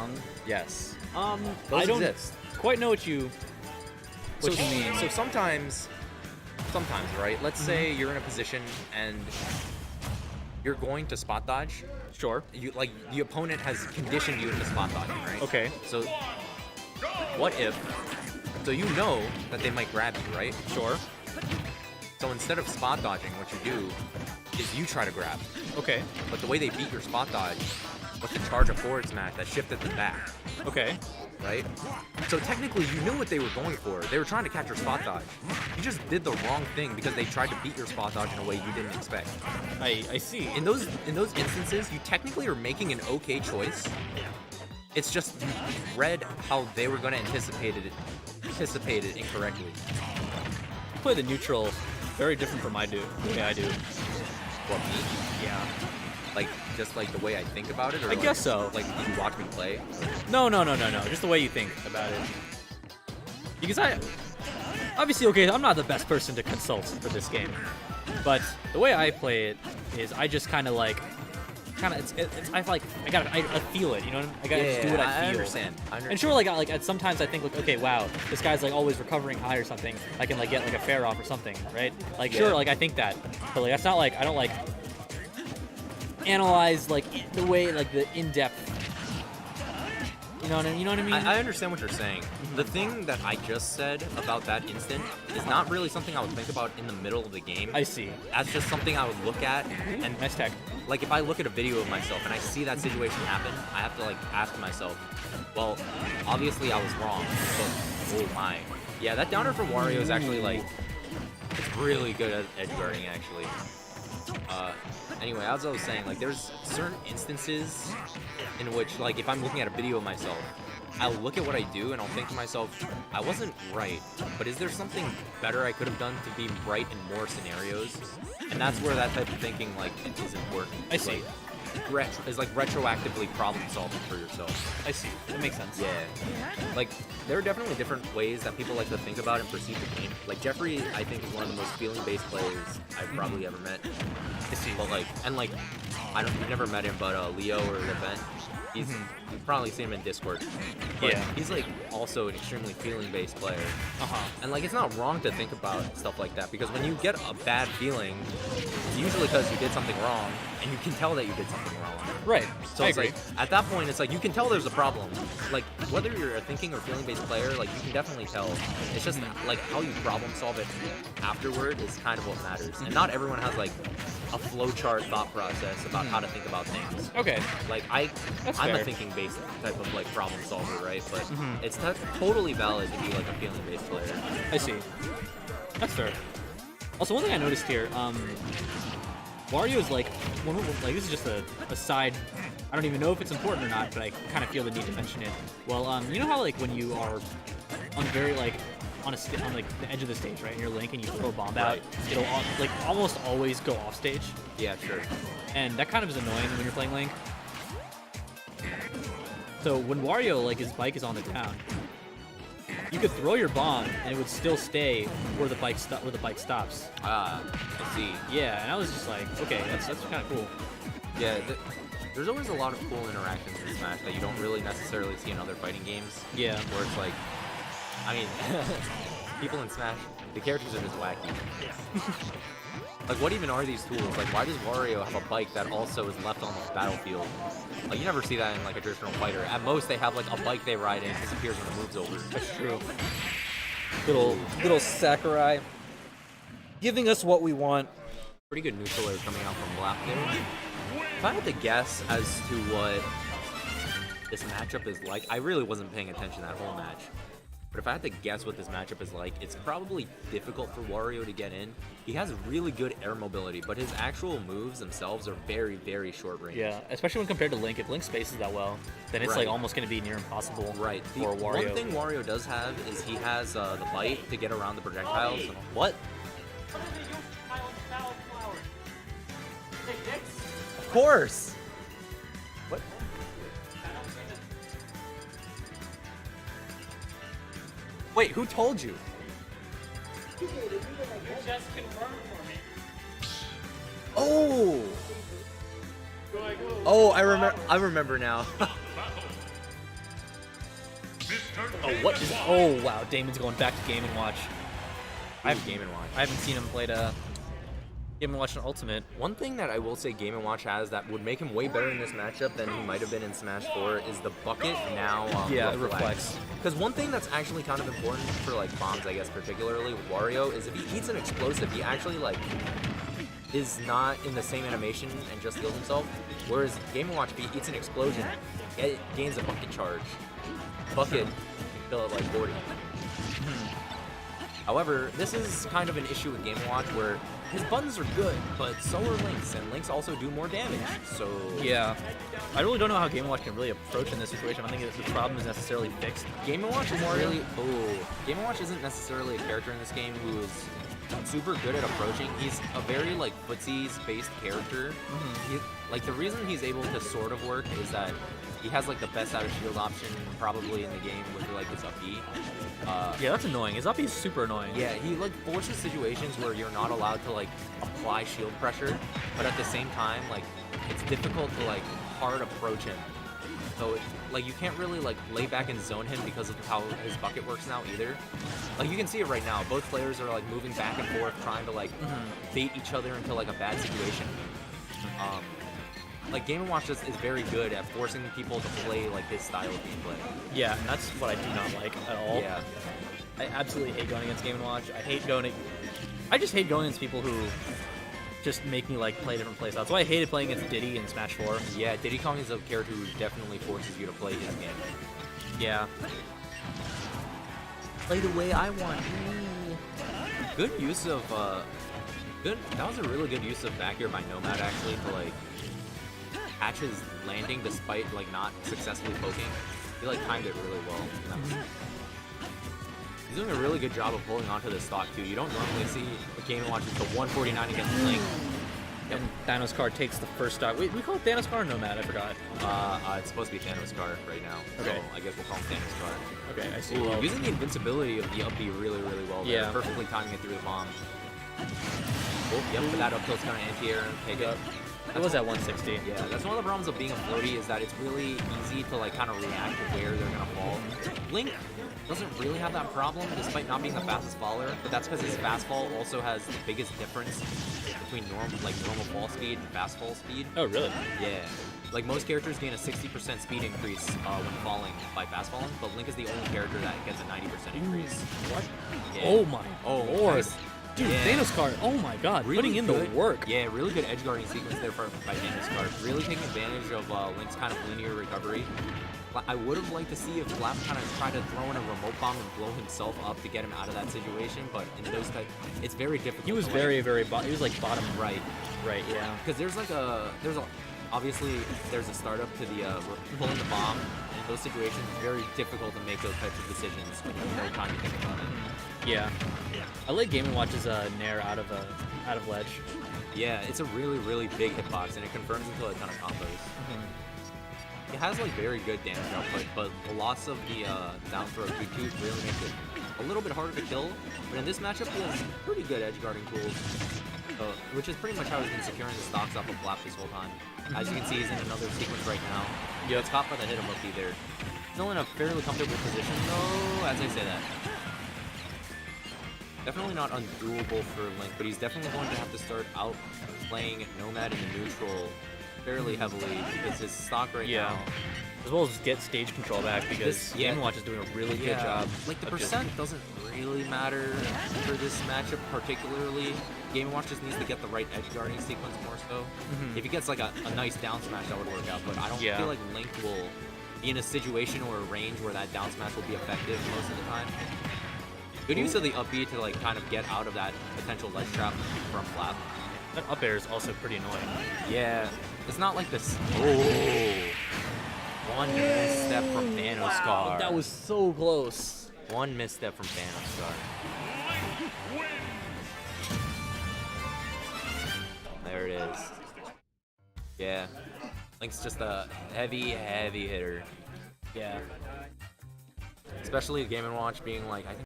wrong. Yes. I Those don't exist. quite know what you mean. So sometimes, right? Let's say you're in a position and you're going to spot dodge. Sure. You like the opponent has conditioned you into spot dodging, right? Okay. So what if? So you know that they might grab you, right? Sure. So instead of spot dodging, what you do is you try to grab. Okay. But the way they beat your spot dodge was to charge a forward smash that shifted them back, Okay. right? So technically, you knew what they were going for. They were trying to catch your spot dodge. You just did the wrong thing because they tried to beat your spot dodge in a way you didn't expect. I see. In those instances, you technically are making an okay choice. It's just you read how they were going to anticipate it incorrectly. You play the neutral very different from the way I do. What, me? Yeah. Like, just like the way I think about it? Or I like, guess so. Like, did you watch me play? No. Just the way you think about it. Because obviously, okay, I'm not the best person to consult for this game, but the way I play it is I just kind of I feel it, you know? I gotta just do what I feel. I understand. And sure, like sometimes I think, like, okay, wow, this guy's like always recovering high or something. I can like get like a fair off or something, right? Like, sure, like I think that, but like that's not like I don't like analyze like the way like the in-depth. You know what I mean? I understand what you're saying. The thing that I just said about that instant is not really something I would think about in the middle of the game. I see. That's just something I would look at, and Nice tech. like if I look at a video of myself and I see that situation happen, I have to like ask myself, well, obviously I was wrong, but oh my. Yeah, that downer from Wario is actually like, it's really good at edge guarding actually. Anyway, as I was saying, like there's certain instances in which, like, if I'm looking at a video of myself, I'll look at what I do and I'll think to myself, I wasn't right, but is there something better I could have done to be right in more scenarios? And that's where that type of thinking, like, is important. I see. Is like retroactively problem solving for yourself. I see. That makes sense. Yeah. Like, there are definitely different ways that people like to think about and perceive the game. Like, Jeffrey, I think, is one of the most feeling-based players I've probably ever met. I see. But, like, and, like, you've never met him, but Leo or Levent, you've probably seen him in Discord. But Yeah. he's, like, also an extremely feeling-based player. And, like, it's not wrong to think about stuff like that, because when you get a bad feeling, it's usually because you did something wrong, and you can tell that you did something wrong. Right. So I it's agree. like, at that point, it's like, you can tell there's a problem. Like, whether you're a thinking or feeling-based player, like, you can definitely tell. It's just, like, how you problem solve it afterward is kind of what matters. And not everyone has, like, a flowchart thought process about how to think about things. Okay. Like, That's I'm fair. a thinking-based type of, like, problem solver, right? But it's totally valid to be, like, a feeling-based player. I see. That's fair. Also, one thing I noticed here, Wario is like, this is just a side. I don't even know if it's important or not, but I kind of feel the need to mention it. Well, you know how like when you are on very like on like the edge of the stage, right, and you're Link and you throw a bomb out, it'll like almost always go off stage. Yeah, sure. And that kind of is annoying when you're playing Link. So when Wario, like, his bike is on the ground, you could throw your bomb and it would still stay where the bike stops. I see. Yeah, and I was just like, okay, that's kind of cool. Yeah, there's always a lot of cool interactions in Smash that you don't really necessarily see in other fighting games. Yeah. Where it's like, I mean, people in Smash, the characters are just wacky. Like, what even are these tools? Like, why does Wario have a bike that also is left on the battlefield? Like, you never see that in, like, a traditional fighter. At most, they have, like, a bike they ride and it disappears when the move's over. That's true. Little Sakurai giving us what we want. Pretty good neutral air coming out from BLaP there. If I had to guess as to what this matchup is like, I really wasn't paying attention that whole match. But if I had to guess what this matchup is like, it's probably difficult for Wario to get in. He has really good air mobility, but his actual moves themselves are very, very short range. Yeah, especially when compared to Link. If Link spaces that well, then it's like almost going to be near impossible Right. for Wario. One thing Wario does have is he has the bite to get around the projectiles. What? Of course. What? Wait, who told you? You just confirmed for me. Oh! Oh, I remember now. Oh, what is... Oh, wow. Damon's going back to Game & Watch. I have Game & Watch. I haven't seen him play the Game & Watch on Ultimate. One thing that I will say Game & Watch has that would make him way better in this matchup than he might have been in Smash 4 is the bucket now Yeah, it reflects. Because one thing that's actually kind of important for like bombs, I guess, particularly with Wario, is if he eats an explosive, he actually like is not in the same animation and just heals himself. Whereas Game & Watch, if he eats an explosion, it gains a bucket charge. Bucket can kill it like 40. However, this is kind of an issue with Game & Watch where his buttons are good, but so are Link's, and Link's also do more damage, so... Yeah. I really don't know how Game & Watch can really approach in this situation. I don't think the problem is necessarily fixed. Game & Watch isn't really... Oh. Game & Watch isn't necessarily a character in this game who is super good at approaching. He's a very, like, footsies-based character. Like, the reason he's able to sort of work is that he has, like, the best out of shield option probably in the game with, like, his up B. Yeah, that's annoying. His up B is super annoying. Yeah, he like forces situations where you're not allowed to like apply shield pressure, but at the same time, like it's difficult to like hard approach him. So like you can't really like lay back and zone him because of how his bucket works now either. Like you can see it right now. Both players are like moving back and forth, trying to like bait each other into like a bad situation. Like Game & Watch is very good at forcing people to play like his style of gameplay. Yeah, and that's what I do not like at all. Yeah. I absolutely hate going against Game & Watch. I just hate going against people who just make me like play different plays. That's why I hated playing against Diddy in Smash 4. Yeah, Diddy Kong is a character who definitely forces you to play his game. Yeah. Play the way I want. Good use of that was a really good use of back air by nomaD actually to like catch his landing despite like not successfully poking. He like timed it really well. He's doing a really good job of holding onto this stock too. You don't normally see a Game & Watch to 149 against Link. And Thanos card takes the first stock. Wait, we call it Thanos card or nomaD? I forgot. It's supposed to be Thanos card right now. Okay. So I guess we'll call him Thanos card. Okay, I see. Ooh, Well, using the invincibility of the up B really, really well there. Yeah. Perfectly timing it through the bomb. Oh, yep, but that up tilt's kind of anti-air and take it. it was at 160. Yeah, that's one of the problems of being a floaty is that it's really easy to like kind of react to where they're gonna fall. Link doesn't really have that problem despite not being the fastest faller, but that's because his fast fall also has the biggest difference between normal fall speed and fast fall speed. Oh, really? Yeah. Like most characters gain a 60% speed increase when falling by fast falling, but Link is the only character that gets a 90% increase. What? Yeah. Oh my lord. nice. Dude, Yeah. Thanos card. Oh my god. Really Putting in good. the work. Yeah, really good edge guarding sequence there by Thanos card. Really taking advantage of Link's kind of linear recovery. I would have liked to see if BLaP kind of tried to throw in a remote bomb and blow himself up to get him out of that situation, but in those type, it's very difficult. He was to, very, very he was like bottom right. right, yeah. Because obviously there's a startup to the pulling the bomb. In those situations, it's very difficult to make those types of decisions when you have no time to think about it. Yeah. I like Game & Watch's Nair out of ledge. Yeah, it's a really, really big hitbox, and it confirms into a ton of combos. It has like very good damage output, but the loss of the down throw Q2 really makes it a little bit harder to kill. But in this matchup, he has pretty good edge guarding tools, which is pretty much how he's been securing the stocks off of BLaP this whole time. As you can see, he's in another sequence right now. Yeah, it's caught by the hit him up B there. Still in a fairly comfortable position though, as I say that. Definitely not undoable for Link, but he's definitely going to have to start out playing nomaD in the neutral fairly heavily because his stock right now. As well as get stage control back because Game & Watch is doing a really good job. Like the percent doesn't really matter for this matchup particularly. Game & Watch just needs to get the right edge guarding sequence more so. If he gets like a nice down smash, that would work out, but I don't feel like Link will be in a situation or a range where that down smash will be effective most of the time. Good use of the up B to like kind of get out of that potential ledge trap from BLaP. That up air is also pretty annoying. Yeah, it's not like this. Oh, one misstep from Thanos card. That was so close. One misstep from Thanos card. There it is. Yeah, Link's just a heavy, heavy hitter. Yeah. Especially Game & Watch being like, I think